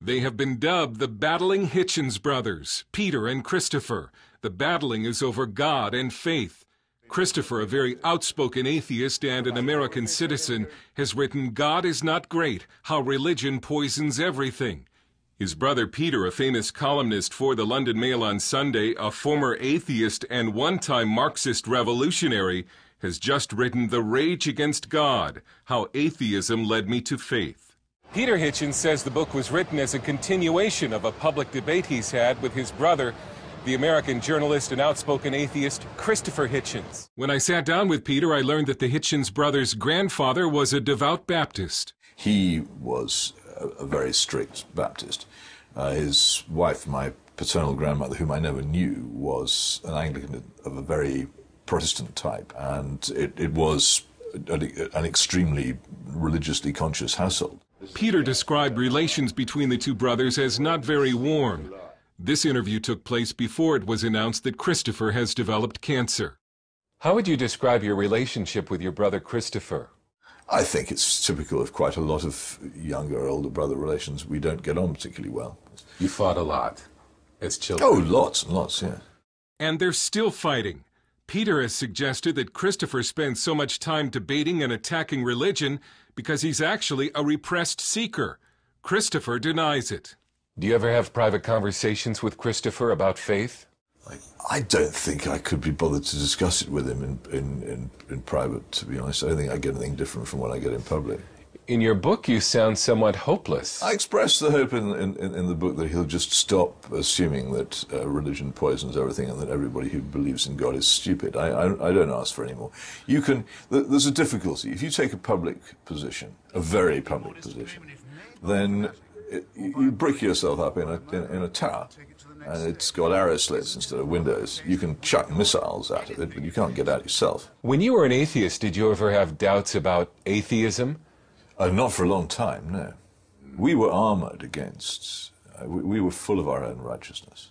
They have been dubbed the battling Hitchens brothers, Peter and Christopher. The battling is over God and faith. Christopher, a very outspoken atheist and an American citizen, has written God is Not Great, How Religion Poisons Everything. His brother Peter, a famous columnist for the London Mail on Sunday, a former atheist and one-time Marxist revolutionary, has just written The Rage Against God, How Atheism Led Me to Faith. Peter Hitchens says the book was written as a continuation of a public debate he's had with his brother, the American journalist and outspoken atheist Christopher Hitchens. When I sat down with Peter, I learned that the Hitchens brothers' grandfather was a devout Baptist. He was a very strict Baptist. His wife, my paternal grandmother, whom I never knew, was an Anglican of a very Protestant type, and it was an extremely religiously conscious household. Peter described relations between the two brothers as not very warm. This interview took place before it was announced that Christopher has developed cancer. How would you describe your relationship with your brother Christopher? I think it's typical of quite a lot of younger, older brother relations. We don't get on particularly well. You fought a lot as children. Oh, lots and lots, yeah. And they're still fighting. Peter has suggested that Christopher spends so much time debating and attacking religion because he's actually a repressed seeker. Christopher denies it. Do you ever have private conversations with Christopher about faith? I don't think I could be bothered to discuss it with him in private, to be honest. I don't think I get anything different from what I get in public. In your book, you sound somewhat hopeless. I express the hope in the book that he'll just stop assuming that religion poisons everything and that everybody who believes in God is stupid. I don't ask for any more. There's a difficulty. If you take a public position, a very public position, then you brick yourself up in a tower, and it's got arrow slits instead of windows. You can chuck missiles out of it, but you can't get out yourself. When you were an atheist, did you ever have doubts about atheism? Not for a long time, no. We were armored against, we were full of our own righteousness.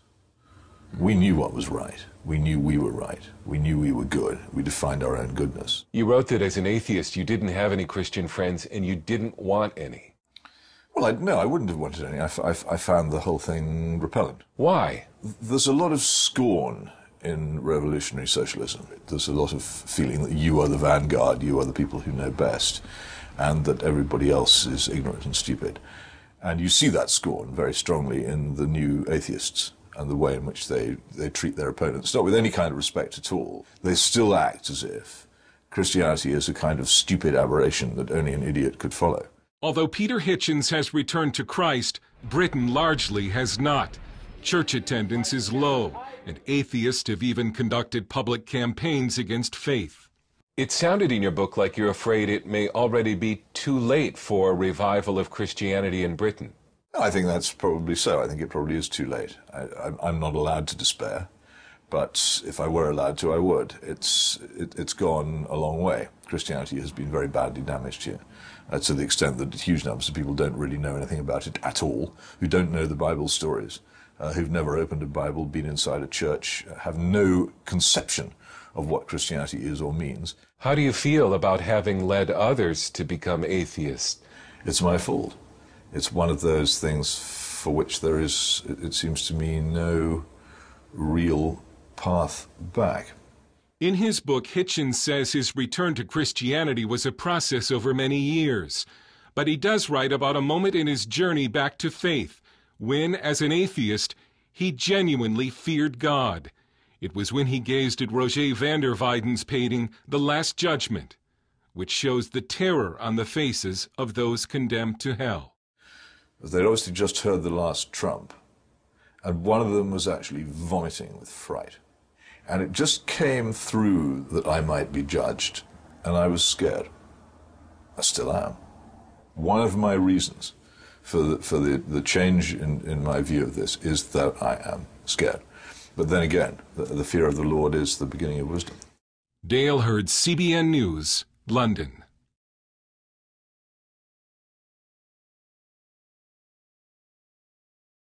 We knew what was right. We knew we were right. We knew we were good. We defined our own goodness. You wrote that as an atheist you didn't have any Christian friends and you didn't want any. Well, no, I wouldn't have wanted any. I found the whole thing repellent. Why? There's a lot of scorn in revolutionary socialism. There's a lot of feeling that you are the vanguard, you are the people who know best, and that everybody else is ignorant and stupid. And you see that scorn very strongly in the new atheists and the way in which they treat their opponents, not with any kind of respect at all. They still act as if Christianity is a kind of stupid aberration that only an idiot could follow. Although Peter Hitchens has returned to Christ, Britain largely has not. Church attendance is low, and atheists have even conducted public campaigns against faith. It sounded in your book like you're afraid it may already be too late for a revival of Christianity in Britain. I think that's probably so. I think it probably is too late. I'm not allowed to despair, but if I were allowed to, I would. It's gone a long way. Christianity has been very badly damaged here, to the extent that huge numbers of people don't really know anything about it at all, who don't know the Bible stories, who've never opened a Bible, been inside a church, have no conception of what Christianity is or means. How do you feel about having led others to become atheists? It's my fault. It's one of those things for which there is, it seems to me, no real path back. In his book, Hitchens says his return to Christianity was a process over many years. But he does write about a moment in his journey back to faith, when, as an atheist, he genuinely feared God. It was when he gazed at Roger van der Weyden's painting, The Last Judgment, which shows the terror on the faces of those condemned to hell. They'd obviously just heard the last trump, and one of them was actually vomiting with fright. And it just came through that I might be judged, and I was scared. I still am. One of my reasons for the change in my view of this is that I am scared. But then again, the fear of the Lord is the beginning of wisdom. Dale Hurd, CBN News, London.